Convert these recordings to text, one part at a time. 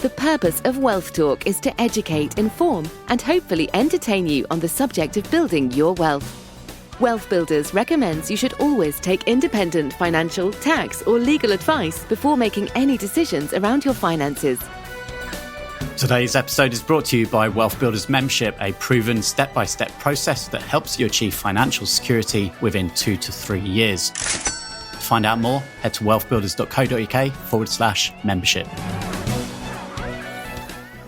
The purpose of Wealth Talk is to educate, inform, and hopefully entertain you on the subject of building your wealth. Wealth Builders recommends you should always take independent financial, tax, or legal advice before making any decisions around your finances. Today's episode is brought to you by WealthBuilders Membership, a proven step-by-step process that helps you achieve financial security within 2 to 3 years. To find out more, head to wealthbuilders.co.uk/membership.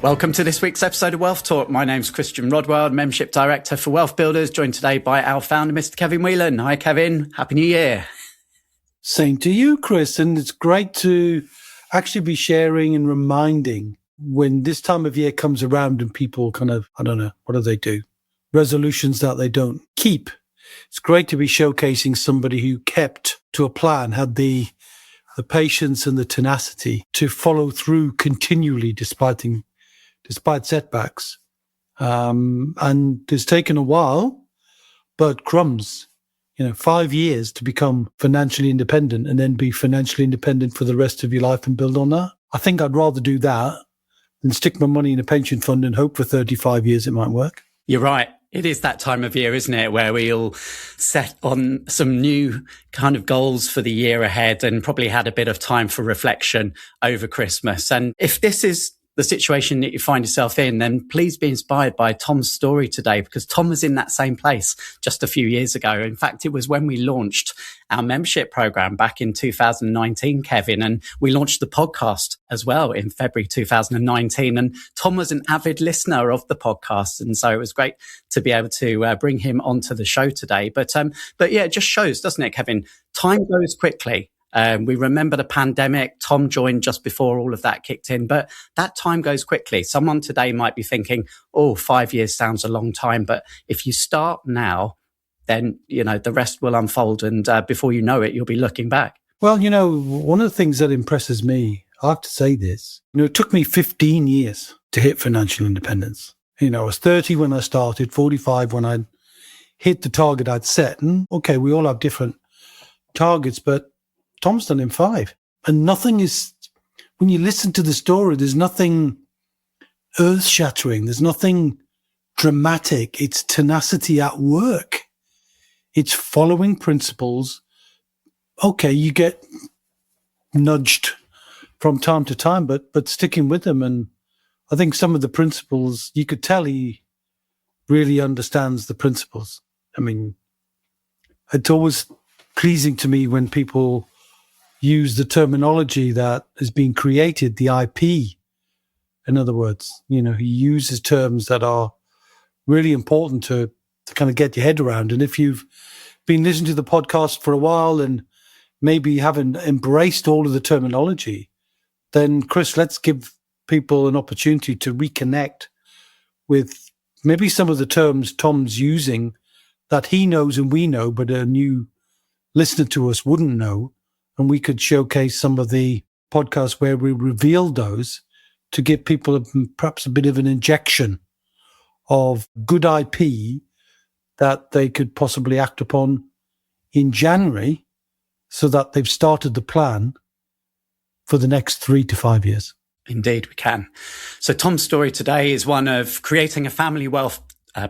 Welcome to this week's episode of Wealth Talk. My name's Christian Rodwell, Membership Director for Wealth Builders, joined today by our founder, Mr. Kevin Whelan. Hi, Kevin. Happy New Year. Same to you, Chris. And it's great to actually be sharing and reminding when this time of year comes around and people kind of, I don't know, what do they do? Resolutions that they don't keep. It's great to be showcasing somebody who kept to a plan, had the patience and the tenacity to follow through continually despite setbacks. And it's taken a while, but crumbs, 5 years to become financially independent and then be financially independent for the rest of your life and build on that. I think I'd rather do that than stick my money in a pension fund and hope for 35 years it might work. You're right. It is that time of year, isn't it, where we'll set on some new kind of goals for the year ahead and probably had a bit of time for reflection over Christmas. And if this is the situation that you find yourself in, then please be inspired by Tom's story today, because Tom was in that same place just a few years ago. In fact, it was when we launched our membership program back in 2019, Kevin, and we launched the podcast as well in February 2019. And Tom was an avid listener of the podcast. And so it was great to be able to bring him onto the show today. But yeah, it just shows, doesn't it, Kevin? Time goes quickly. We remember the pandemic. Tom joined just before all of that kicked in, but that time goes quickly. Someone today might be thinking, 5 years sounds a long time. But if you start now, then, the rest will unfold. And before you know it, you'll be looking back. Well, one of the things that impresses me, I have to say this, it took me 15 years to hit financial independence. I was 30 when I started, 45 when I hit the target I'd set. And okay, we all have different targets, but Tom's done in 5. And nothing is, when you listen to the story, there's nothing earth-shattering. There's nothing dramatic. It's tenacity at work. It's following principles. Okay, you get nudged from time to time, but sticking with them. And I think some of the principles, you could tell he really understands the principles. I mean, it's always pleasing to me when people use the terminology that has been created, the IP. In other words, he uses terms that are really important to kind of get your head around. And if you've been listening to the podcast for a while and maybe haven't embraced all of the terminology, then Chris, let's give people an opportunity to reconnect with maybe some of the terms Tom's using that he knows and we know, but a new listener to us wouldn't know. And we could showcase some of the podcasts where we revealed those to give people perhaps a bit of an injection of good IP that they could possibly act upon in January so that they've started the plan for the next 3 to 5 years. Indeed, we can. So Tom's story today is one of creating a family wealth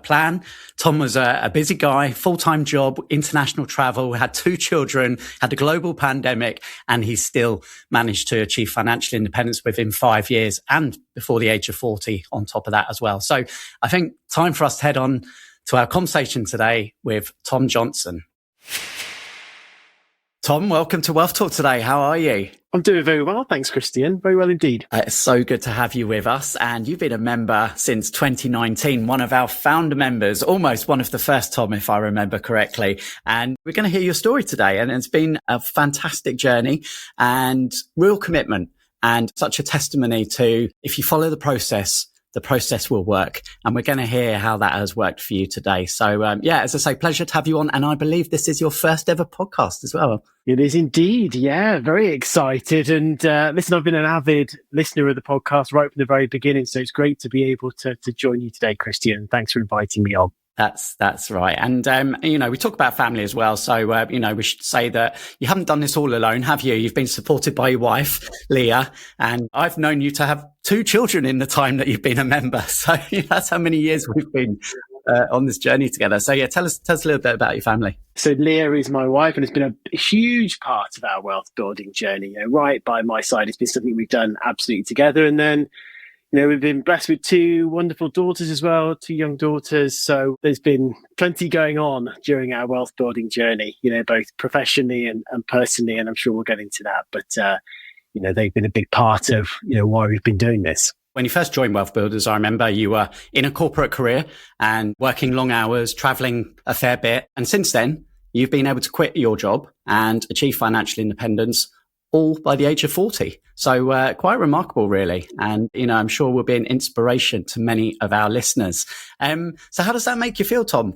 plan. Tom was a busy guy, full-time job, international travel, had 2 children, had a global pandemic, and he still managed to achieve financial independence within 5 years and before the age of 40 on top of that as well. So I think time for us to head on to our conversation today with Tom Johnson. Tom, welcome to Wealth Talk today. How are you? I'm doing very well. Thanks, Christian. Very well indeed. It's so good to have you with us. And you've been a member since 2019, one of our founder members, almost one of the first, Tom, if I remember correctly. And we're going to hear your story today. And it's been a fantastic journey and real commitment and such a testimony to, if you follow the process will work. And we're going to hear how that has worked for you today. So, as I say, pleasure to have you on. And I believe this is your first ever podcast as well. It is indeed. Yeah, very excited. And listen, I've been an avid listener of the podcast right from the very beginning. So it's great to be able to join you today, Christian. Thanks for inviting me on. That's right. And, we talk about family as well. So, we should say that you haven't done this all alone, have you? You've been supported by your wife, Leah, and I've known you to have 2 children in the time that you've been a member. So that's how many years we've been on this journey together. So yeah, tell us a little bit about your family. So Leah is my wife, and it's been a huge part of our wealth building journey. Right by my side, it's been something we've done absolutely together. And then, we've been blessed with 2 wonderful daughters as well, 2 young daughters. So there's been plenty going on during our wealth building journey, both professionally and personally. And I'm sure we'll get into that. But, they've been a big part of, why we've been doing this. When you first joined WealthBuilders, I remember you were in a corporate career and working long hours, traveling a fair bit. And since then, you've been able to quit your job and achieve financial independence all by the age of 40. So quite remarkable, really. And, I'm sure will be an inspiration to many of our listeners. So how does that make you feel, Tom?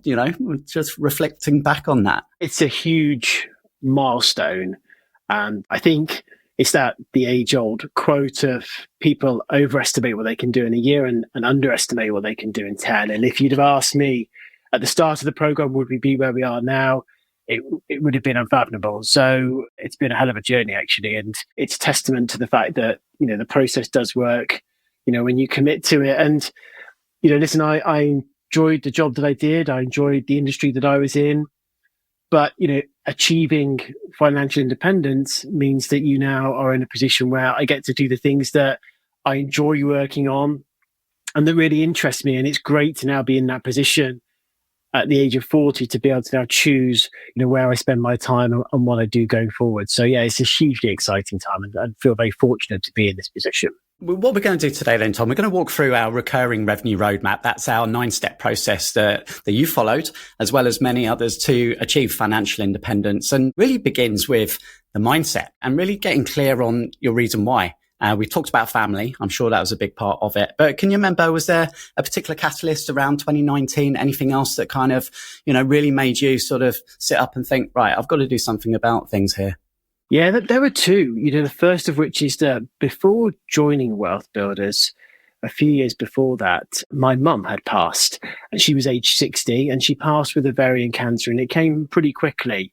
Just reflecting back on that. It's a huge milestone. And I think it's the age-old quote of people overestimate what they can do in a year and underestimate what they can do in 10. And if you'd have asked me at the start of the program, would we be where we are now? It would have been unfathomable. So it's been a hell of a journey, actually. And it's testament to the fact that, the process does work, when you commit to it. And, listen, I enjoyed the job that I did. I enjoyed the industry that I was in. But, achieving financial independence means that you now are in a position where I get to do the things that I enjoy working on and that really interest me. And it's great to now be in that position at the age of 40 to be able to now choose, where I spend my time and what I do going forward. So yeah, it's a hugely exciting time and I feel very fortunate to be in this position. What we're going to do today then, Tom, we're going to walk through our recurring revenue roadmap. That's our 9-step process that you followed, as well as many others, to achieve financial independence, and really begins with the mindset and really getting clear on your reason why. We talked about family. I'm sure that was a big part of it. But can you remember, was there a particular catalyst around 2019? Anything else that kind of, really made you sort of sit up and think, right, I've got to do something about things here? Yeah, there were 2. The first of which is that before joining Wealth Builders, a few years before that, my mum had passed and she was age 60 and she passed with ovarian cancer and it came pretty quickly.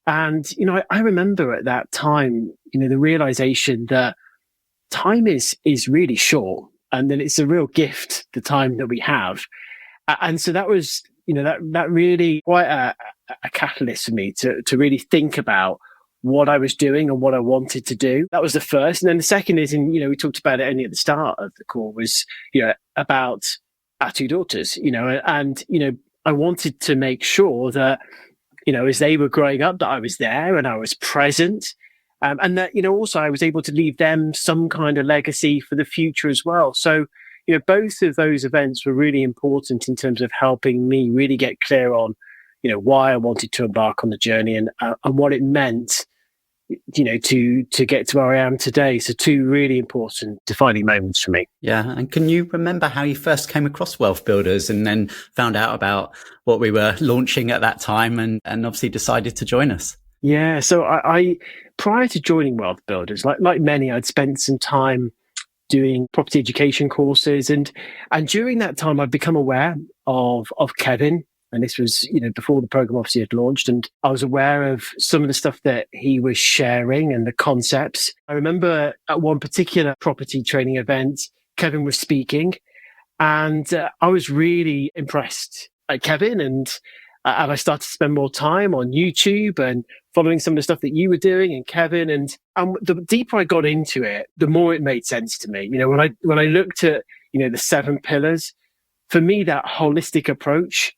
And, I remember at that time, the realization that time is really short and that it's a real gift, the time that we have. And so that was, that really quite a catalyst for me to really think about what I was doing and what I wanted to do. That was the first. And then the second is, and, we talked about it only at the start of the call, was, about our 2 daughters, and, I wanted to make sure that, as they were growing up, that I was there and I was present. And that, also I was able to leave them some kind of legacy for the future as well. So, both of those events were really important in terms of helping me really get clear on, why I wanted to embark on the journey and what it meant, to get to where I am today. So 2 really important defining moments for me. Yeah. And can you remember how you first came across Wealth Builders and then found out about what we were launching at that time and obviously decided to join us? Yeah. So I prior to joining Wealth Builders, like many, I'd spent some time doing property education courses. And during that time, I'd become aware of Kevin. And this was, before the program obviously had launched. And I was aware of some of the stuff that he was sharing and the concepts. I remember at one particular property training event, Kevin was speaking. And I was really impressed at Kevin. And I started to spend more time on YouTube and following some of the stuff that you were doing and Kevin. And the deeper I got into it, the more it made sense to me. When I looked at, the 7 pillars, for me, that holistic approach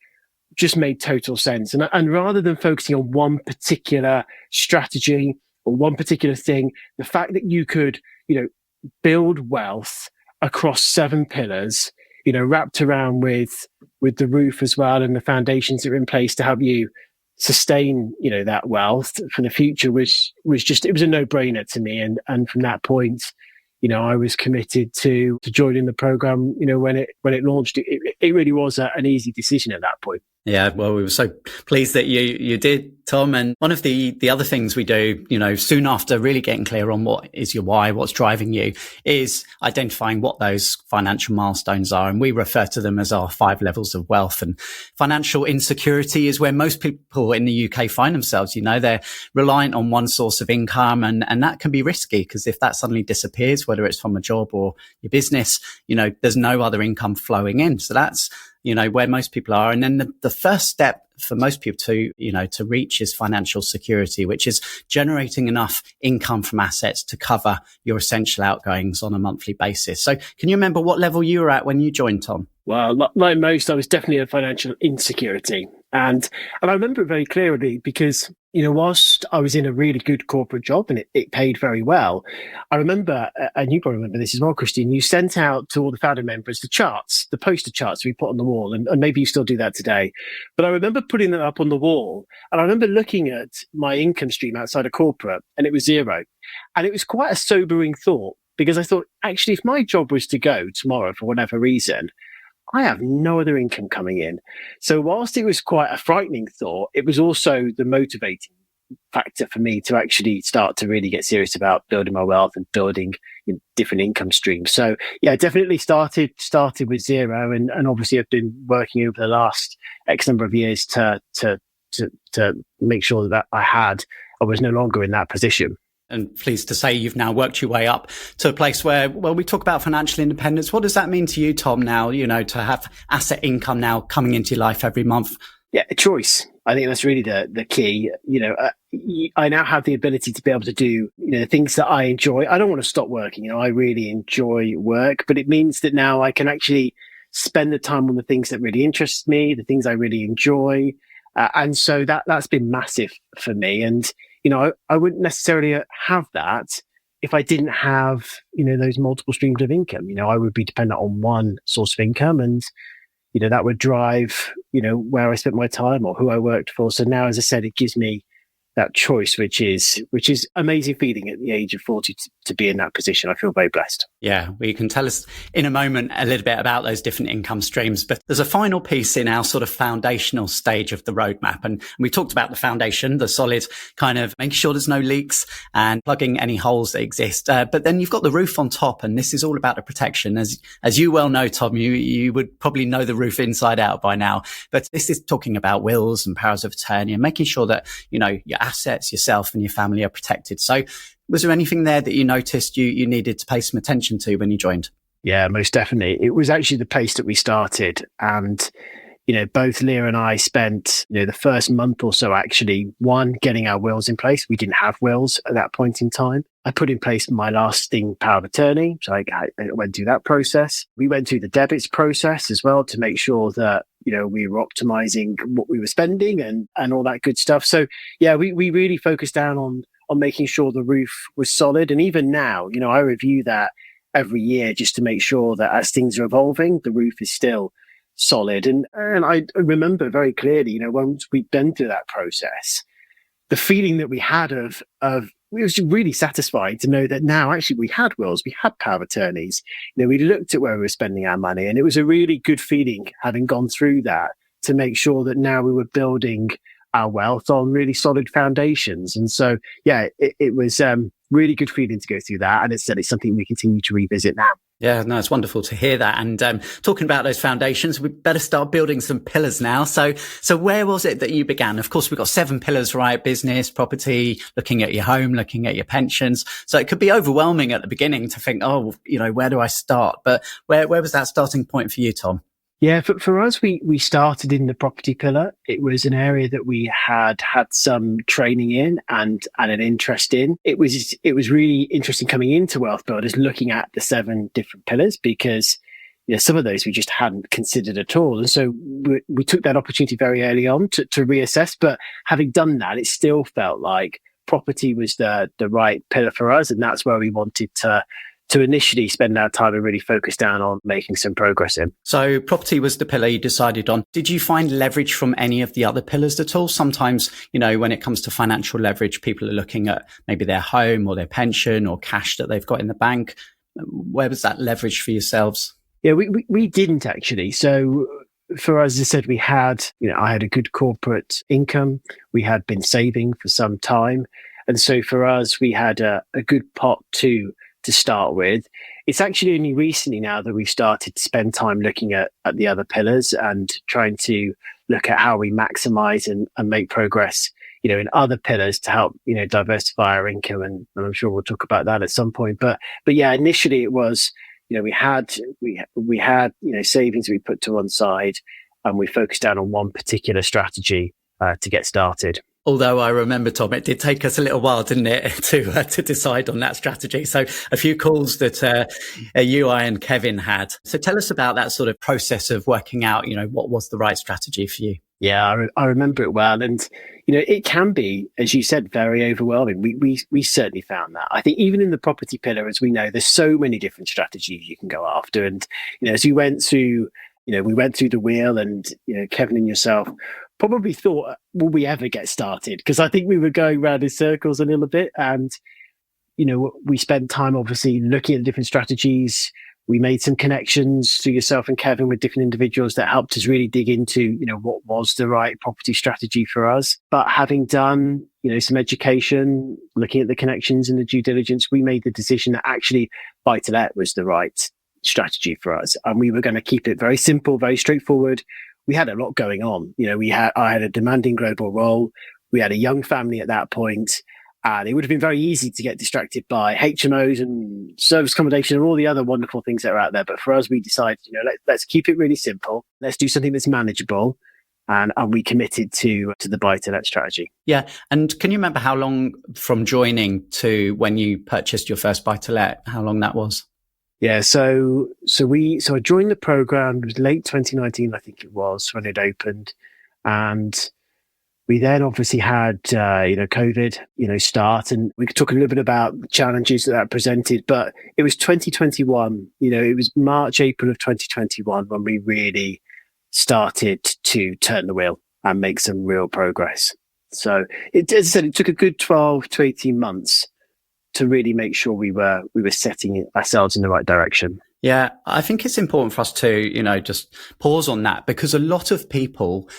just made total sense. And rather than focusing on one particular strategy or one particular thing, the fact that you could, build wealth across 7 pillars, wrapped around with the roof as well and the foundations that are in place to help you sustain, that wealth for the future was just, it was a no-brainer to me. And from that point, I was committed to joining the program, when it launched. It really was an easy decision at that point. Yeah, well, we were so pleased that you did, Tom. And one of the other things we do, soon after really getting clear on what is your why, what's driving you, is identifying what those financial milestones are. And we refer to them as our 5 levels of wealth. And financial insecurity is where most people in the UK find themselves. They're reliant on one source of income, and that can be risky, because if that suddenly disappears, whether it's from a job or your business, there's no other income flowing in. So that's where most people are. And then the first step for most people to reach is financial security, which is generating enough income from assets to cover your essential outgoings on a monthly basis. So can you remember what level you were at when you joined, Tom? Well, like most, I was definitely in financial insecurity. And I remember it very clearly because, whilst I was in a really good corporate job and it paid very well, I remember, and you probably remember this as well, Christine, you sent out to all the founder members the charts, the poster charts we put on the wall. And maybe you still do that today. But I remember putting them up on the wall. And I remember looking at my income stream outside of corporate, and it was 0. And it was quite a sobering thought, because I thought, actually, if my job was to go tomorrow for whatever reason, I have no other income coming in. So whilst it was quite a frightening thought, it was also the motivating factor for me to actually start to really get serious about building my wealth and building different income streams. So yeah, definitely started with 0, and obviously I've been working over the last X number of years to make sure that I was no longer in that position. And pleased to say you've now worked your way up to a place where, well, we talk about financial independence. What does that mean to you, Tom, now, to have asset income now coming into your life every month? Yeah, a choice. I think that's really the key. I now have the ability to be able to do, the things that I enjoy. I don't want to stop working. I really enjoy work, but it means that now I can actually spend the time on the things that really interest me, the things I really enjoy. And so that's been massive for me. And, I wouldn't necessarily have that if I didn't have, those multiple streams of income. I would be dependent on one source of income, and, that would drive, where I spent my time or who I worked for. So now, as I said, it gives me that choice, which is amazing feeling at the age of 40 to be in that position. I feel very blessed. Yeah, well, you can tell us in a moment a little bit about those different income streams, but there's a final piece in our sort of foundational stage of the roadmap. And we talked about the foundation, the solid kind of making sure there's no leaks and plugging any holes that exist. But then you've got the roof on top, and this is all about the protection. As you well know, Tom, you would probably know the roof inside out by now, but this is talking about wills and powers of attorney and making sure that, your assets, yourself and your family are protected. So was there anything there that you noticed you needed to pay some attention to when you joined? Yeah, most definitely. It was actually the place that we started. And, both Leah and I spent, the first month or so actually, getting our wills in place. We didn't have wills at that point in time. I put in place my lasting power of attorney. So I went through that process. We went through the debits process as well to make sure that, we were optimizing what we were spending and all that good stuff. So yeah, we really focused down on making sure the roof was solid. And even now, I review that every year just to make sure that as things are evolving, the roof is still solid. And I remember very clearly, once we'd been through that process, the feeling that we had of it was really satisfying to know that now actually we had wills, we had power of attorneys, we looked at where we were spending our money, and it was a really good feeling having gone through that to make sure that now we were building our wealth on really solid foundations. And so, yeah, it was really good feeling to go through that. And it's certainly something we continue to revisit now. Yeah, no, it's wonderful to hear that. And talking about those foundations, we better start building some pillars now. So where was it that you began? Of course, we've got 7 pillars, right? Business, property, looking at your home, looking at your pensions. So it could be overwhelming at the beginning to think, where do I start? But where was that starting point for you, Tom? Yeah, for us, we started in the property pillar. It was an area that we had some training in and an interest in. It was really interesting coming into Wealth Builders, looking at the 7 different pillars, because some of those we just hadn't considered at all. And so we took that opportunity very early on to reassess. But having done that, it still felt like property was the right pillar for us, and that's where we wanted to initially spend our time and really focus down on making some progress in. So property was the pillar you decided on. Did you find leverage from any of the other pillars at all? Sometimes, when it comes to financial leverage, people are looking at maybe their home or their pension or cash that they've got in the bank. Where was that leverage for yourselves? Yeah, we didn't actually. So for us, as I said, I had a good corporate income. We had been saving for some time. And so for us, we had a good pot to start with. It's actually only recently now that we've started to spend time looking at the other pillars and trying to look at how we maximize and make progress, in other pillars to help, diversify our income. And I'm sure we'll talk about that at some point. But yeah, initially it was, we had savings we put to one side, and we focused down on one particular strategy to get started. Although I remember, Tom, it did take us a little while, didn't it, to decide on that strategy. So a few calls that you, I and Kevin had. So tell us about that sort of process of working out, what was the right strategy for you? Yeah, I remember it well. And, it can be, as you said, very overwhelming. We certainly found that. I think even in the property pillar, as we know, there's so many different strategies you can go after. And, as we went through the wheel, and, Kevin and yourself probably thought, will we ever get started? Because I think we were going round in circles a little bit. And, we spent time obviously looking at different strategies. We made some connections through yourself and Kevin with different individuals that helped us really dig into, what was the right property strategy for us. But having done, some education, looking at the connections and the due diligence, we made the decision that actually buy-to-let was the right strategy for us. And we were going to keep it very simple, very straightforward. We had a lot going on. I had a demanding global role. We had a young family at that point, and it would have been very easy to get distracted by HMOs and service accommodation and all the other wonderful things that are out there. But for us, we decided, let's keep it really simple. Let's do something that's manageable. And we committed to the buy-to-let strategy. Yeah. And can you remember how long from joining to when you purchased your first buy-to-let, how long that was? Yeah, so I joined the program. It was late 2019, I think it was, when it opened, and we then obviously had COVID, start, and we could talk a little bit about the challenges that presented. But it was 2021. It was March, April of 2021 when we really started to turn the wheel and make some real progress. So as I said, it took a good 12 to 18 months to really make sure we were setting ourselves in the right direction. Yeah, I think it's important for us to, just pause on that, because a lot of people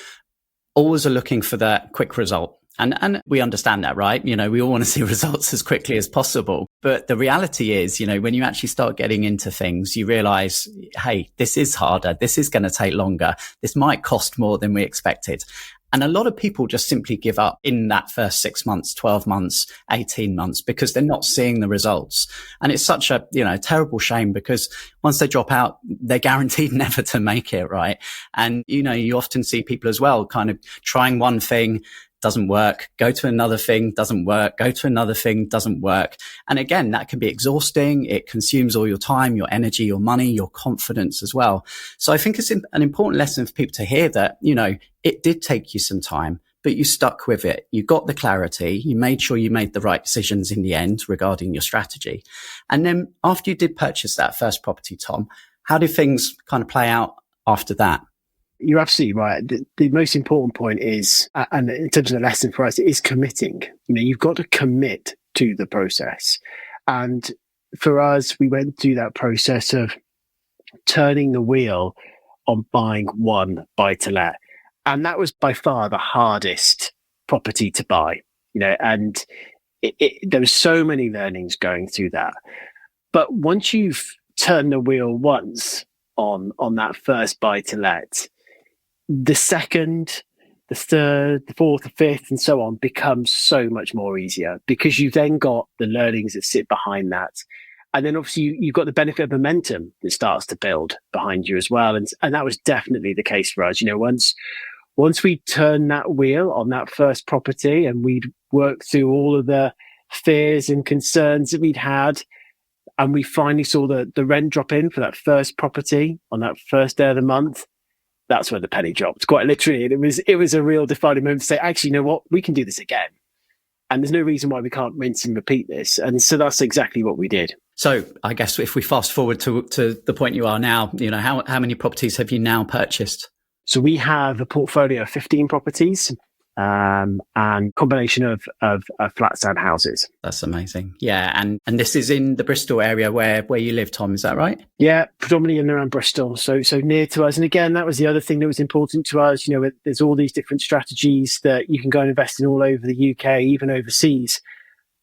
always are looking for that quick result. And we understand that, right? We all want to see results as quickly as possible. But the reality is, when you actually start getting into things, you realize, hey, this is harder. This is going to take longer. This might cost more than we expected. And a lot of people just simply give up in that first 6 months, 12 months, 18 months, because they're not seeing the results. And it's such a, terrible shame, because once they drop out, they're guaranteed never to make it, right? And, you often see people as well kind of trying one thing, doesn't work, go to another thing, doesn't work, go to another thing, doesn't work. And again, that can be exhausting. It consumes all your time, your energy, your money, your confidence as well. So I think it's an important lesson for people to hear that, it did take you some time, but you stuck with it. You got the clarity. You made sure you made the right decisions in the end regarding your strategy. And then after you did purchase that first property, Tom, how did things kind of play out after that? You're absolutely right. The most important point is, and in terms of the lesson for us, is committing. You've got to commit to the process. And for us, we went through that process of turning the wheel on buying one buy-to-let. And that was by far the hardest property to buy, and there were so many learnings going through that. But once you've turned the wheel once on that first buy-to-let, the second, the third, the fourth, the fifth, and so on becomes so much more easier, because you've then got the learnings that sit behind that. And then obviously you've got the benefit of momentum that starts to build behind you as well. And that was definitely the case for us. Once we turned that wheel on that first property and we'd worked through all of the fears and concerns that we'd had, and we finally saw the rent drop in for that first property on that first day of the month, that's where the penny dropped, quite literally. And it was a real defining moment to say, actually, you know what? We can do this again. And there's no reason why we can't rinse and repeat this. And so that's exactly what we did. So I guess if we fast forward to the point you are now, how many properties have you now purchased? So we have a portfolio of 15 properties. and combination of flats and houses. That's amazing. Yeah. And this is in the Bristol area where you live, Tom, is that right? Yeah, predominantly in and around Bristol. So near to us. And again, that was the other thing that was important to us. There's all these different strategies that you can go and invest in all over the UK, even overseas.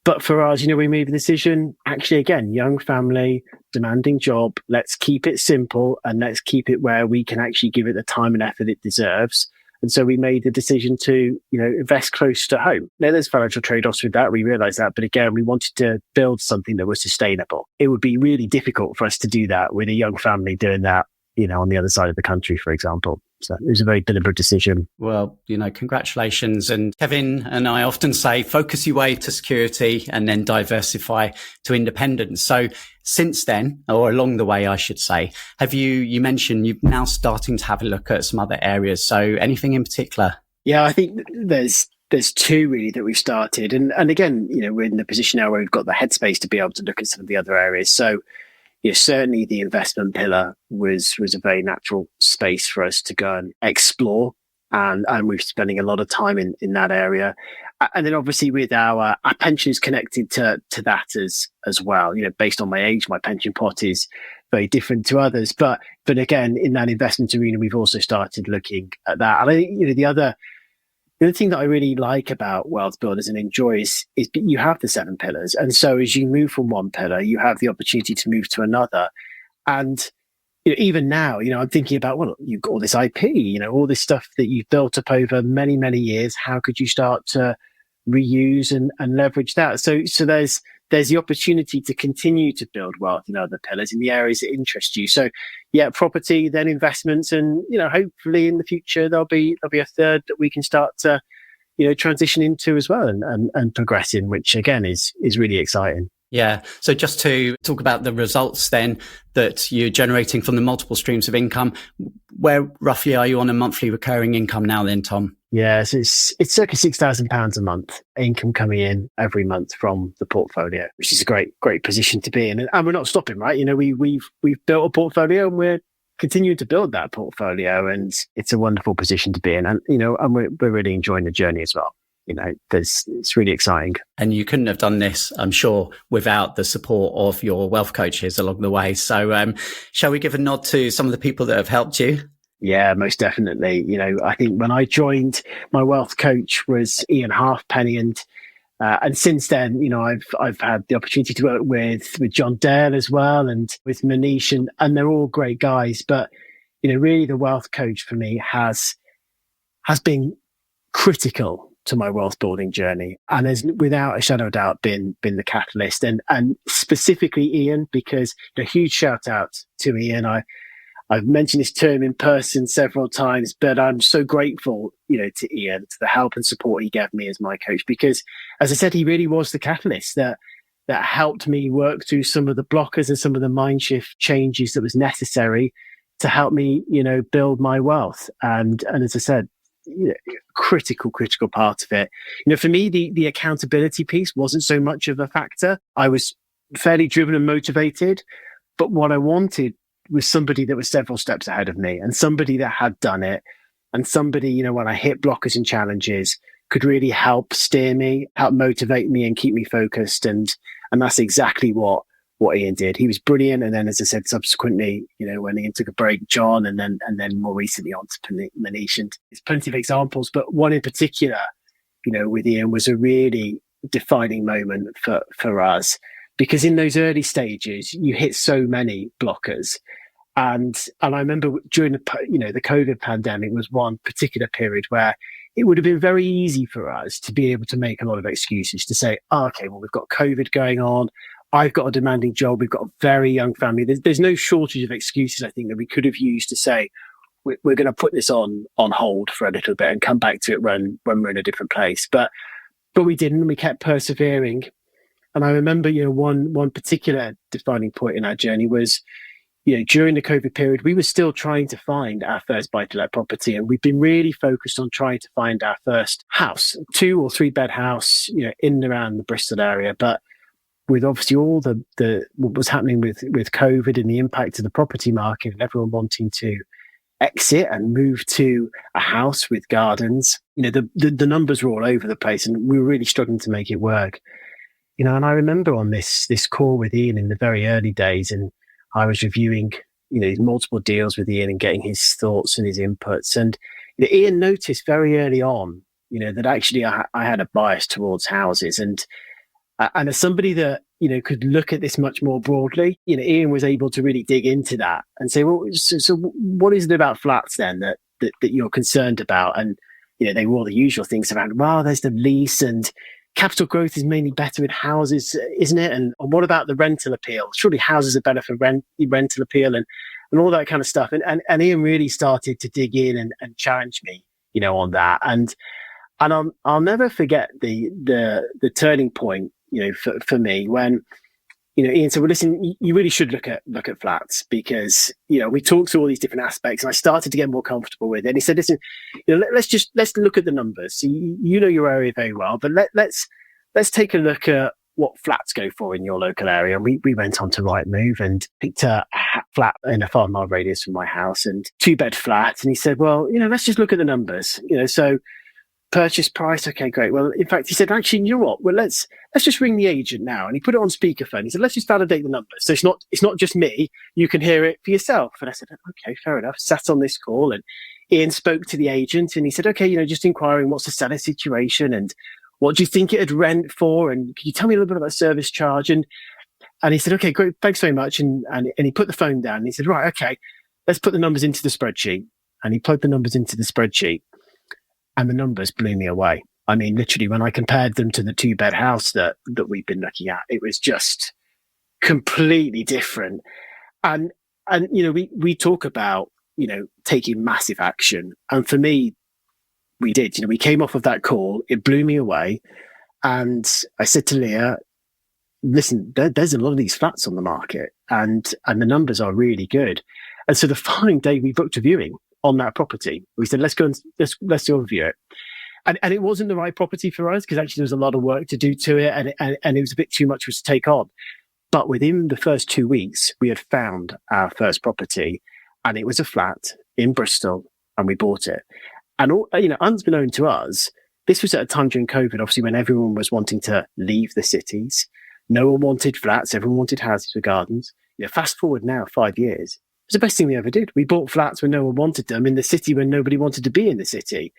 But for us, we made the decision, actually, again, young family, demanding job, let's keep it simple and let's keep it where we can actually give it the time and effort it deserves. And so we made the decision to, invest close to home. Now, there's financial trade-offs with that. We realized that. But again, we wanted to build something that was sustainable. It would be really difficult for us to do that with a young family doing that, on the other side of the country, for example. So it was a very deliberate decision. Well, congratulations. And Kevin and I often say, focus your way to security and then diversify to independence. So since then, or along the way, I should say, you mentioned you're now starting to have a look at some other areas. So anything in particular? Yeah, I think there's two really that we've started. And again, we're in the position now where we've got the headspace to be able to look at some of the other areas. So certainly the investment pillar was a very natural space for us to go and explore. And we're spending a lot of time in that area. And then obviously with our pension is connected to that as well. Based on my age, my pension pot is very different to others. But again, in that investment arena, we've also started looking at that. And I think, the other thing that I really like about Wealth Builders and enjoy is you have the 7 pillars. And so as you move from one pillar, you have the opportunity to move to another. And even now, I'm thinking about, well, you've got all this IP, all this stuff that you've built up over many, many years. How could you start to reuse and leverage that? So there's the opportunity to continue to build wealth in other pillars in the areas that interest you. So yeah, property, then investments, and hopefully in the future there'll be a third that we can start to transition into as well and progress in, which again is really exciting. Yeah. So just to talk about the results then that you're generating from the multiple streams of income, where roughly are you on a monthly recurring income now then, Tom? Yeah, so it's circa £6,000 a month income coming in every month from the portfolio, which is a great position to be in. And we're not stopping, right? We've built a portfolio and we're continuing to build that portfolio, and it's a wonderful position to be in. And and we're really enjoying the journey as well. It's really exciting. And you couldn't have done this, I'm sure, without the support of your wealth coaches along the way. So shall we give a nod to some of the people that have helped you? Yeah, most definitely. I think when I joined, my wealth coach was Ian Halfpenny, and since then, I've had the opportunity to work with John Dale as well, and with Manish, and they're all great guys. But really, the wealth coach for me has been critical to my wealth building journey, and has without a shadow of doubt been the catalyst, and specifically Ian, because a huge shout out to Ian. I've mentioned this to him in person several times, but I'm so grateful, to Ian, to the help and support he gave me as my coach, because as I said, he really was the catalyst that helped me work through some of the blockers and some of the mind shift changes that was necessary to help me, build my wealth. And as I said, critical part of it. For me, the accountability piece wasn't so much of a factor. I was fairly driven and motivated, but what I wanted was somebody that was several steps ahead of me, and somebody that had done it, and somebody, when I hit blockers and challenges, could really help steer me, help motivate me and keep me focused. And that's exactly what Ian did. He was brilliant. And then, as I said, subsequently, when Ian took a break, John, and then more recently on to Manish. And there's plenty of examples, but one in particular, with Ian was a really defining moment for us, because in those early stages, you hit so many blockers. And I remember during the COVID pandemic was one particular period where it would have been very easy for us to be able to make a lot of excuses to say, okay, well, we've got COVID going on. I've got a demanding job. We've got a very young family. There's no shortage of excuses, I think, that we could have used to say, we're going to put this on hold for a little bit and come back to it when we're in a different place. But we didn't, and we kept persevering. And I remember, one particular defining point in our journey was, during the COVID period, we were still trying to find our first buy-to-let property. And we've been really focused on trying to find our first house, 2 or 3 bed house, in and around the Bristol area. But with obviously all the what was happening with COVID and the impact of the property market and everyone wanting to exit and move to a house with gardens, the numbers were all over the place and we were really struggling to make it work. And I remember on this call with Ian in the very early days, and I was reviewing, these multiple deals with Ian and getting his thoughts and his inputs. And Ian noticed very early on, that actually I had a bias towards houses. And as somebody that, could look at this much more broadly, Ian was able to really dig into that and say, well, so what is it about flats then that you're concerned about? And, they were all the usual things around, well, there's the lease and capital growth is mainly better in houses, isn't it? And what about the rental appeal? Surely houses are better for rental appeal and all that kind of stuff. And Ian really started to dig in and challenge me, on that. And I'll never forget the turning point, for me when, Ian said, well, listen, you really should look at flats because, we talked through all these different aspects and I started to get more comfortable with it. And he said, listen, let's look at the numbers. So you know your area very well, but let's take a look at what flats go for in your local area. And we went on to Rightmove and picked a flat in a 5-mile radius from my house and 2-bed flat. And he said, well, let's just look at the numbers, so purchase price. Okay, great. Well, in fact, he said, actually, you know what? Well, let's just ring the agent now. And he put it on speakerphone. He said, let's just validate the numbers. So it's not just me. You can hear it for yourself. And I said, okay, fair enough. Sat on this call and Ian spoke to the agent and he said, okay, just inquiring what's the seller situation and what do you think it'd rent for? And can you tell me a little bit about service charge? And he said, okay, great. Thanks very much. And he put the phone down and he said, right, okay, let's put the numbers into the spreadsheet. And he plugged the numbers into the spreadsheet. And the numbers blew me away. I mean, literally, when I compared them to the 2-bed house that we've been looking at, it was just completely different. And we talk about, taking massive action. And for me, we did. We came off of that call. It blew me away. And I said to Leah, listen, there's a lot of these flats on the market and the numbers are really good. And so the following day, we booked a viewing on that property. We said, let's go and let's go review it. And it wasn't the right property for us because actually there was a lot of work to do to it and it was a bit too much for us to take on. But within the first 2 weeks, we had found our first property and it was a flat in Bristol and we bought it. And, unbeknown to us, this was at a time during COVID, obviously when everyone was wanting to leave the cities. No one wanted flats. Everyone wanted houses with gardens. Fast forward now 5 years. It's the best thing we ever did. We bought flats when no one wanted them in the city when nobody wanted to be in the city.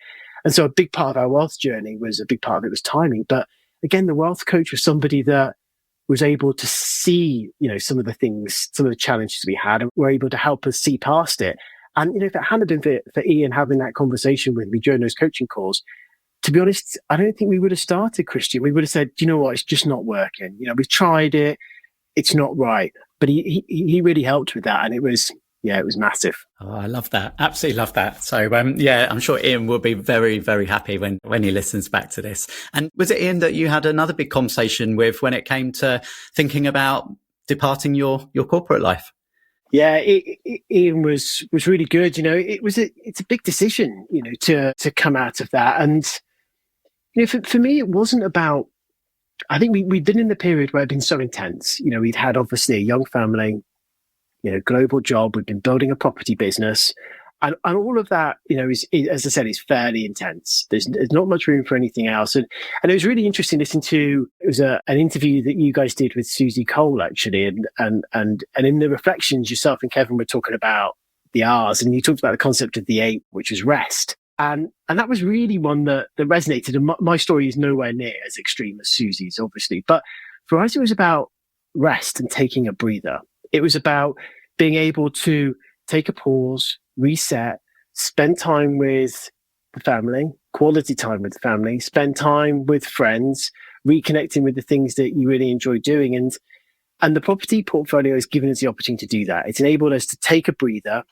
And so a big part of our wealth journey a big part of it was timing. But again, the wealth coach was somebody that was able to see, some of the things, some of the challenges we had and were able to help us see past it. And, if it hadn't been for Ian having that conversation with me during those coaching calls, to be honest, I don't think we would have started, Christian. We would have said, you know what, it's just not working. We've tried it. It's not right. But he really helped with that. And it was massive. Oh, I love that. Absolutely love that. So, I'm sure Ian will be very, very happy when he listens back to this. And was it Ian that you had another big conversation with when it came to thinking about departing your corporate life? Yeah, Ian was really good. It's a big decision, to come out of that. And, for me, it wasn't about, I think we'd been in the period where it'd been so intense. We'd had obviously a young family, global job. We've been building a property business and all of that, is, as I said, is fairly intense. There's not much room for anything else. And it was really interesting listening to, it was an interview that you guys did with Susie Cole, actually. And in the reflections, yourself and Kevin were talking about the R's and you talked about the concept of the 8, which was rest. And that was really one that resonated. And my story is nowhere near as extreme as Susie's, obviously. But for us, it was about rest and taking a breather. It was about being able to take a pause, reset, spend time with the family, quality time with the family, spend time with friends, reconnecting with the things that you really enjoy doing. And the property portfolio has given us the opportunity to do that. It's enabled us to take a breather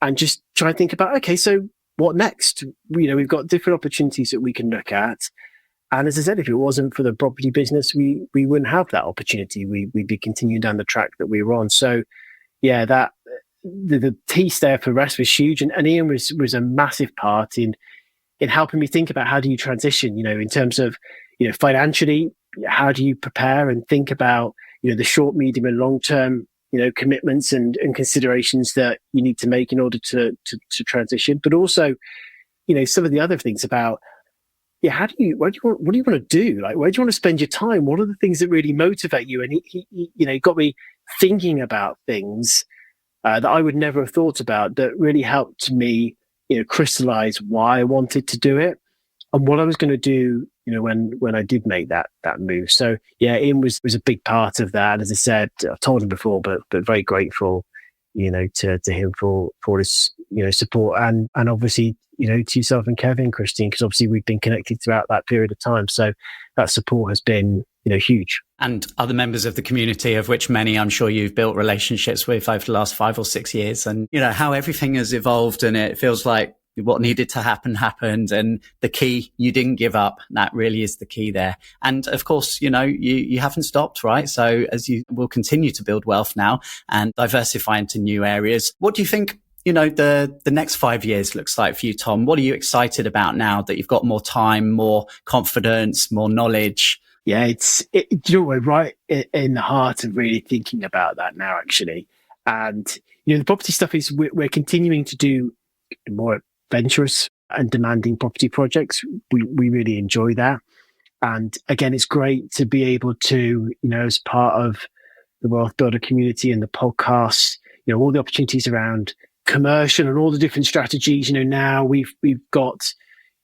and just try and think about, okay, so what next? We've got different opportunities that we can look at. And as I said, if it wasn't for the property business, we wouldn't have that opportunity. We'd be continuing down the track that we were on. So yeah, that the piece there for rest was huge. And Ian was a massive part in helping me think about how do you transition, in terms of, financially, how do you prepare and think about, the short, medium and long term commitments and considerations that you need to make in order to transition, but also, some of the other things about, what do you want to do? Like, where do you want to spend your time? What are the things that really motivate you? And he got me thinking about things that I would never have thought about, that really helped me, crystallize why I wanted to do it and what I was going to do, when I did make that move. So yeah, Ian was a big part of that. As I said, I've told him before, but very grateful, to him for his, support and obviously, to yourself and Kevin, Christine, because obviously we've been connected throughout that period of time. So that support has been, huge. And other members of the community, of which many I'm sure you've built relationships with over the last 5 or 6 years, and how everything has evolved, and it feels like what needed to happen happened, and the key, you didn't give up. That really is the key there. And of course, you haven't stopped, right? So as you will continue to build wealth now and diversify into new areas, what do you think the next 5 years looks like for you, Tom? What are you excited about now that you've got more time, more confidence, more knowledge? Yeah, we're right in the heart of really thinking about that now, actually. And the property stuff is we're continuing to do more venturous and demanding property projects. We really enjoy that. And again, it's great to be able to, as part of the Wealth Builder community and the podcast, all the opportunities around commercial and all the different strategies, now we've got,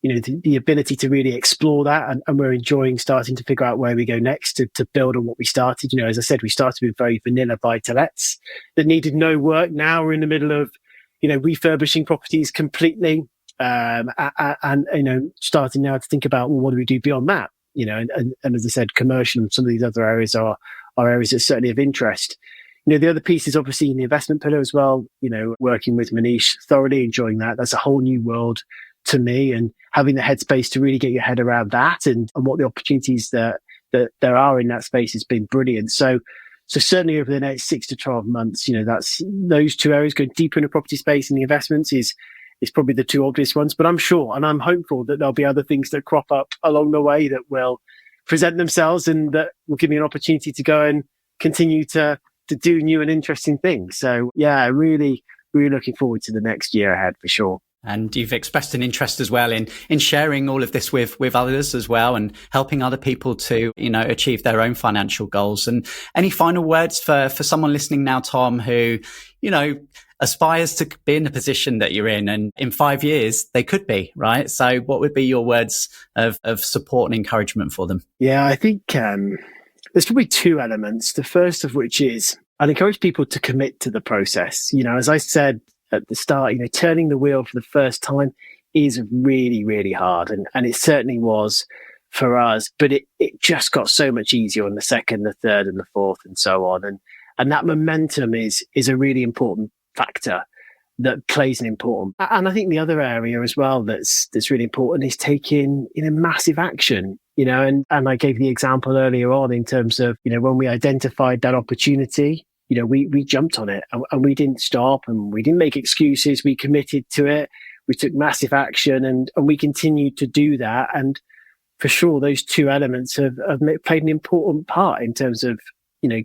the ability to really explore that. And we're enjoying starting to figure out where we go next to build on what we started. As I said, we started with very vanilla buy-to-lets that needed no work. Now we're in the middle of, refurbishing properties completely, and starting now to think about, well, what do we do beyond that? And as I said, commercial and some of these other areas are areas that are certainly of interest. The other piece is obviously in the investment pillar as well, working with Manish, thoroughly enjoying that. That's a whole new world to me, and having the headspace to really get your head around that and what the opportunities that there are in that space has been brilliant. So certainly over the next 6 to 12 months, that's those two areas. Going deeper into property space and the investments is probably the two obvious ones. But I'm sure and I'm hopeful that there'll be other things that crop up along the way that will present themselves and that will give me an opportunity to go and continue to do new and interesting things. So yeah, really, really looking forward to the next year ahead for sure. And you've expressed an interest as well in sharing all of this with others as well, and helping other people to, achieve their own financial goals. And any final words for someone listening now, Tom, who, aspires to be in the position that you're in, and in 5 years they could be, right? So what would be your words of support and encouragement for them? Yeah, I think there's probably two elements. The first of which is I'd encourage people to commit to the process. As I said at the start, turning the wheel for the first time is really, really hard. And it certainly was for us, but it just got so much easier on the second, the third and the fourth and so on. And that momentum is a really important factor that plays an important. And I think the other area as well that's really important is taking, massive action, and I gave the example earlier on in terms of, when we identified that opportunity, we jumped on it and we didn't stop and we didn't make excuses. We committed to it. We took massive action and we continued to do that. And for sure, those two elements have played an important part in terms of,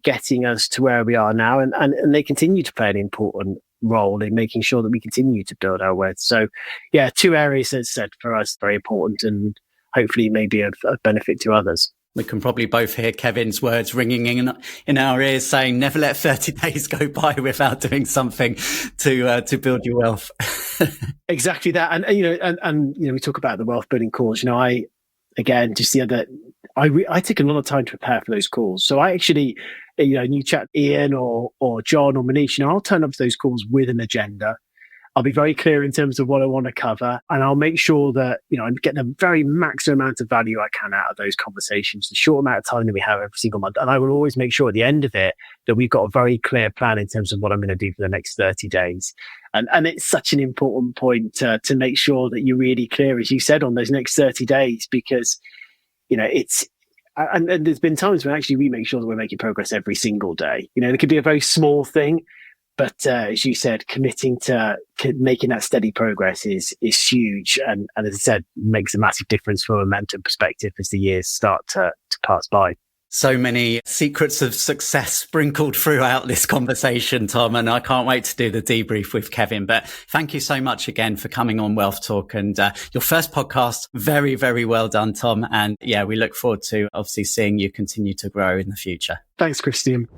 getting us to where we are now. And they continue to play an important role in making sure that we continue to build our wealth. So yeah, two areas, as said, for us, very important and hopefully maybe of benefit to others. We can probably both hear Kevin's words ringing in our ears saying, never let 30 days go by without doing something to build your wealth. Exactly that. And we talk about the wealth building calls. I take a lot of time to prepare for those calls. So I actually, you chat Ian or John or Manish, I'll turn up to those calls with an agenda. I'll be very clear in terms of what I want to cover, and I'll make sure that, I'm getting the very maximum amount of value I can out of those conversations, the short amount of time that we have every single month. And I will always make sure at the end of it that we've got a very clear plan in terms of what I'm going to do for the next 30 days. And it's such an important point to make sure that you're really clear, as you said, on those next 30 days, because, and there's been times when actually we make sure that we're making progress every single day. There could be a very small thing, but as you said, committing to making that steady progress is huge. And as I said, makes a massive difference from a momentum perspective as the years start to pass by. So many secrets of success sprinkled throughout this conversation, Tom, and I can't wait to do the debrief with Kevin. But thank you so much again for coming on Wealth Talk and your first podcast. Very, very well done, Tom. And yeah, we look forward to obviously seeing you continue to grow in the future. Thanks, Christian.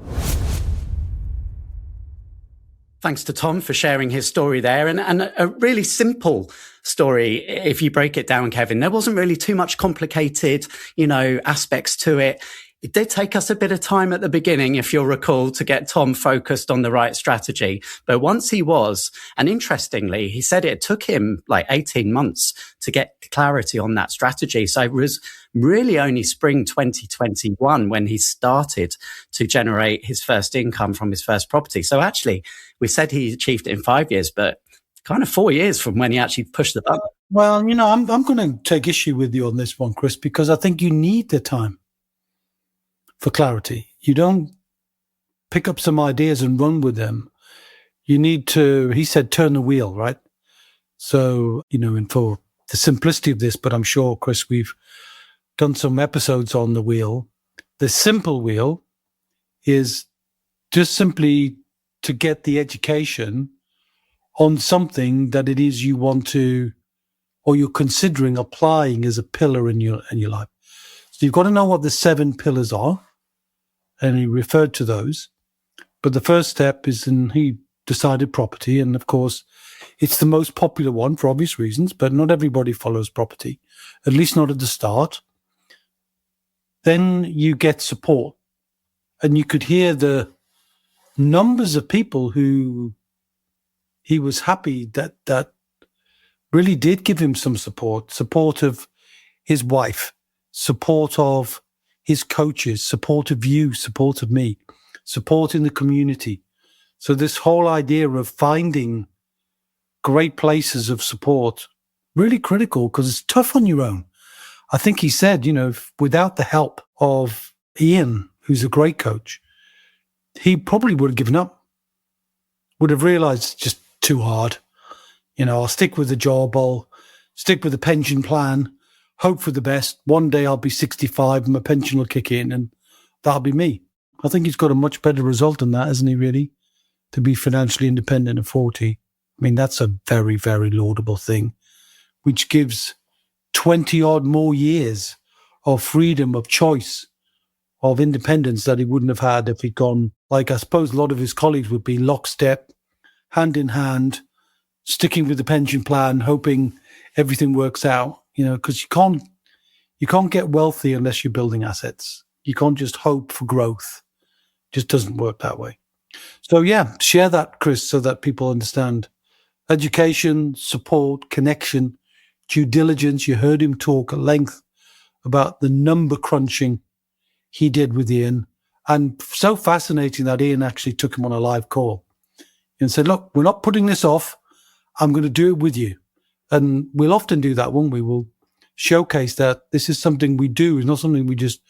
Thanks to Tom for sharing his story there, and a really simple story. If you break it down, Kevin, there wasn't really too much complicated, aspects to it. It did take us a bit of time at the beginning, if you'll recall, to get Tom focused on the right strategy. But once he was, and interestingly, he said it took him like 18 months to get clarity on that strategy. So it was really only spring 2021 when he started to generate his first income from his first property. So actually, we said he achieved it in 5 years, but kind of 4 years from when he actually pushed the button. Well, I'm going to take issue with you on this one, Chris, because I think you need the time for clarity. You don't pick up some ideas and run with them. You need to, he said, turn the wheel, right? So, and for the simplicity of this, but I'm sure, Chris, we've done some episodes on the wheel. The simple wheel is just simply to get the education on something that it is you want to, or you're considering applying as a pillar in your life. So you've got to know what the 7 pillars are, and he referred to those. But the first step is, and he decided property, and of course, it's the most popular one for obvious reasons, but not everybody follows property, at least not at the start. Then you get support, and you could hear the numbers of people who he was happy that really did give him some support of his wife, support of his coaches, support of you, support of me, support in the community. So this whole idea of finding great places of support, really critical, because it's tough on your own. I think he said, without the help of Ian, who's a great coach, he probably would have given up, would have realized it's just too hard. I'll stick with the job, I'll stick with the pension plan, hope for the best. One day I'll be 65 and my pension will kick in and that'll be me. I think he's got a much better result than that, hasn't he, really? To be financially independent at 40. I mean, that's a very, very laudable thing, which gives 20 odd more years of freedom, of choice, of independence that he wouldn't have had if he'd gone, like I suppose a lot of his colleagues would be, lockstep, hand in hand, sticking with the pension plan, hoping everything works out, because you can't get wealthy unless you're building assets. You can't just hope for growth. It just doesn't work that way. So yeah, share that, Chris, so that people understand. Education, support, connection, due diligence. You heard him talk at length about the number crunching he did with Ian. And so fascinating that Ian actually took him on a live call and said, look, we're not putting this off. I'm going to do it with you. And we'll often do that, won't we? We'll showcase that this is something we do. It's not something we just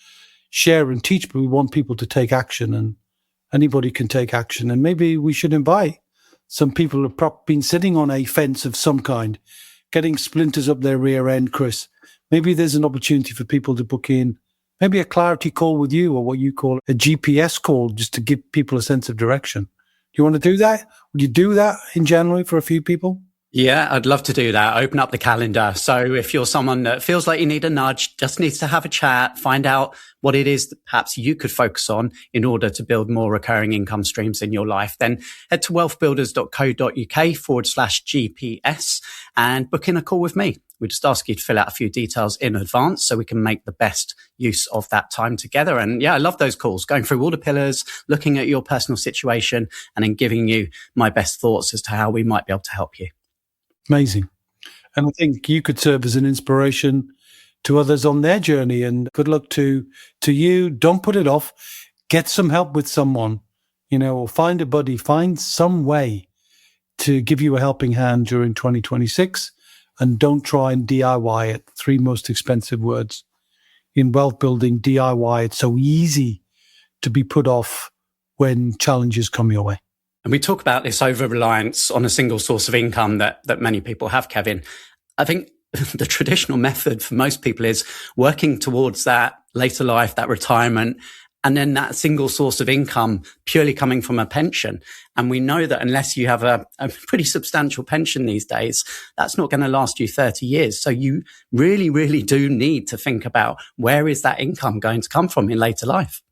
share and teach, but we want people to take action, and anybody can take action. And maybe we should invite some people who have been sitting on a fence of some kind, getting splinters up their rear end, Chris. Maybe there's an opportunity for people to book in maybe a clarity call with you, or what you call a GPS call, just to give people a sense of direction. Do you want to do that? Would you do that in January for a few people? Yeah, I'd love to do that. Open up the calendar. So if you're someone that feels like you need a nudge, just needs to have a chat, find out what it is that perhaps you could focus on in order to build more recurring income streams in your life, then head to wealthbuilders.co.uk/GPS and book in a call with me. We just ask you to fill out a few details in advance so we can make the best use of that time together. And yeah, I love those calls, going through all the pillars, looking at your personal situation, and then giving you my best thoughts as to how we might be able to help you. Amazing. And I think you could serve as an inspiration to others on their journey. And good luck to you. Don't put it off. Get some help with someone, or find a buddy, find some way to give you a helping hand during 2026. And don't try and DIY it. 3 most expensive words in wealth building: DIY. It's so easy to be put off when challenges come your way. And we talk about this over-reliance on a single source of income that many people have, Kevin. I think the traditional method for most people is working towards that later life, that retirement, and then that single source of income purely coming from a pension. And we know that unless you have a pretty substantial pension these days, that's not going to last you 30 years. So you really, really do need to think about where is that income going to come from in later life.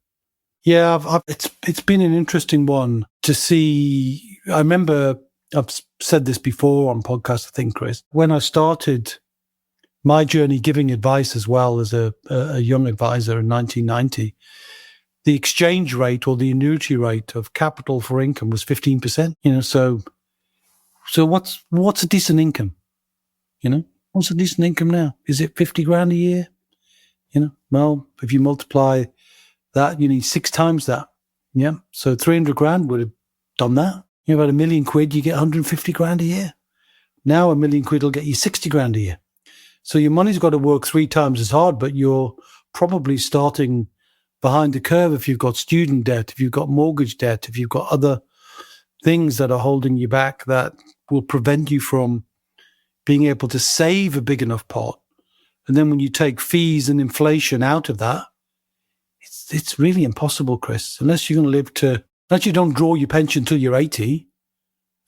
Yeah, it's been an interesting one to see. I remember I've said this before on podcasts, I think, Chris, when I started my journey giving advice as well as a young advisor in 1990, the exchange rate or the annuity rate of capital for income was 15%. So what's a decent income? What's a decent income now? Is it 50 grand a year? Well, if you multiply that, you need 6 times that. Yeah. So 300 grand would have done that. About £1 million, you get 150 grand a year. Now £1 million will get you 60 grand a year. So your money's got to work 3 times as hard, but you're probably starting behind the curve if you've got student debt, if you've got mortgage debt, if you've got other things that are holding you back that will prevent you from being able to save a big enough pot. And then when you take fees and inflation out of that, it's really impossible, Chris, unless you're going to unless you don't draw your pension till you're 80,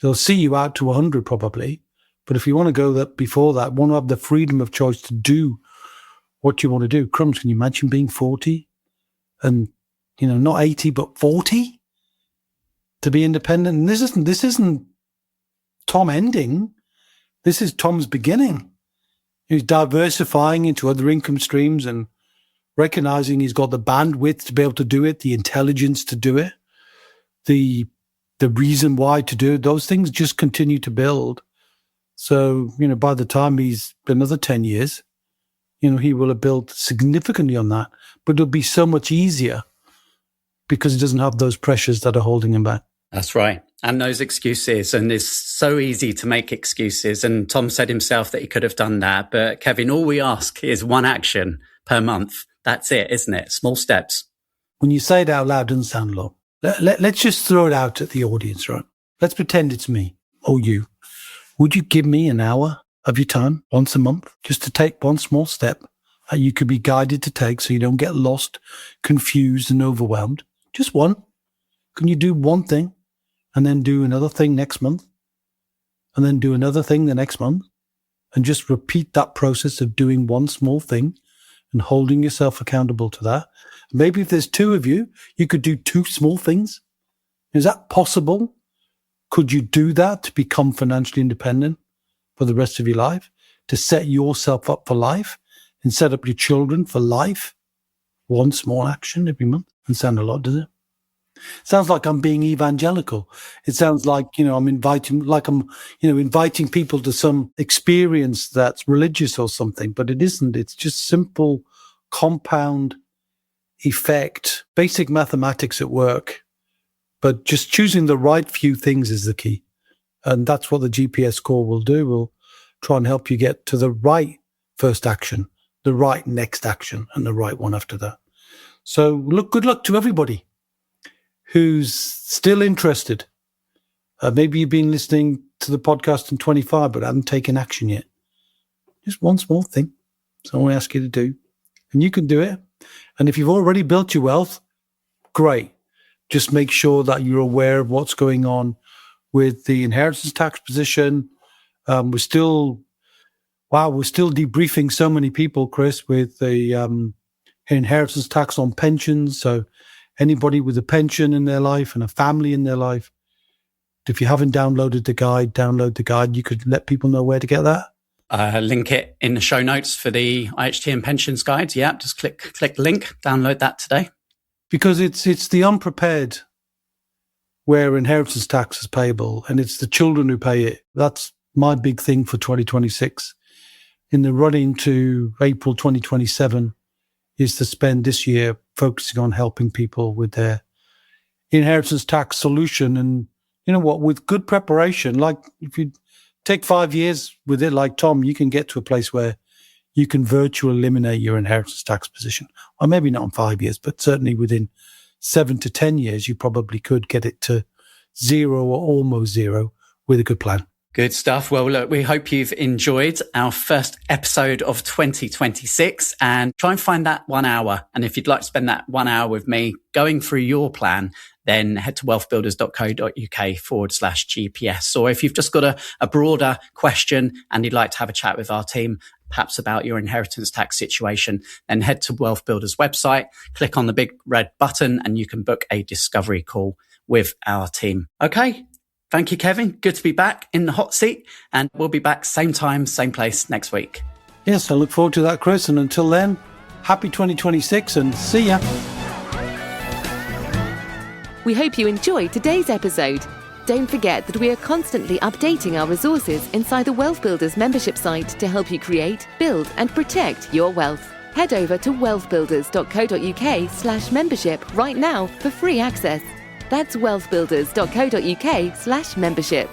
they'll see you out to 100 probably. But if you want to go before that, want to have the freedom of choice to do what you want to do. Crumbs, can you imagine being 40 and, not 80, but 40 to be independent? And this isn't Tom ending. This is Tom's beginning. He's diversifying into other income streams and recognizing he's got the bandwidth to be able to do it, the intelligence to do it, the reason why to do it. Those things just continue to build. So, by the time he's another 10 years, he will have built significantly on that, but it'll be so much easier because he doesn't have those pressures that are holding him back. That's right. And those excuses. And it's so easy to make excuses. And Tom said himself that he could have done that. But Kevin, all we ask is one action per month. That's it, isn't it? Small steps. When you say it out loud, it doesn't sound long. Let's just throw it out at the audience, right? Let's pretend it's me or you. Would you give me an hour of your time once a month just to take one small step that you could be guided to take so you don't get lost, confused and overwhelmed? Just one. Can you do one thing and then do another thing next month and then do another thing the next month and just repeat that process of doing one small thing and holding yourself accountable to that? Maybe if there's 2 of you, you could do 2 small things. Is that possible? Could you do that to become financially independent for the rest of your life, to set yourself up for life and set up your children for life? One small action every month. Doesn't sound a lot, does it? Sounds like I'm being evangelical. It sounds like, I'm inviting people to some experience that's religious or something, but it isn't. It's just simple compound effect, basic mathematics at work. But just choosing the right few things is the key. And that's what the GPS score will do. We'll try and help you get to the right first action, the right next action, and the right one after that. So good luck to everybody who's still interested. Maybe you've been listening to the podcast in 25, but haven't taken action yet. Just one small thing. So I want to ask you to do. And you can do it. And if you've already built your wealth, great. Just make sure that you're aware of what's going on with the inheritance tax position. We're still debriefing so many people, Chris, with the inheritance tax on pensions. So anybody with a pension in their life and a family in their life, if you haven't downloaded the guide, download the guide. You could let people know where to get that. Link it in the show notes for the IHT and pensions guides. Yeah, just click the link, download that today. Because it's the unprepared where inheritance tax is payable, and it's the children who pay it. That's my big thing for 2026. In the running to April 2027 is to spend this year focusing on helping people with their inheritance tax solution. And you know what, with good preparation, like if you take 5 years with it, like Tom, you can get to a place where you can virtually eliminate your inheritance tax position. Or maybe not in 5 years, but certainly within 7 to 10 years, you probably could get it to zero or almost zero with a good plan. Good stuff. Well, look, we hope you've enjoyed our first episode of 2026 and try and find that 1 hour. And if you'd like to spend that 1 hour with me going through your plan, then head to wealthbuilders.co.uk/GPS. Or if you've just got a broader question and you'd like to have a chat with our team, perhaps about your inheritance tax situation, then head to Wealth Builders website, click on the big red button, and you can book a discovery call with our team. Okay. Thank you, Kevin. Good to be back in the hot seat, and we'll be back same time, same place next week. Yes, I look forward to that, Chris. And until then, happy 2026 and see ya. We hope you enjoyed today's episode. Don't forget that we are constantly updating our resources inside the Wealth Builders membership site to help you create, build and protect your wealth. Head over to wealthbuilders.co.uk/membership right now for free access. That's wealthbuilders.co.uk/membership.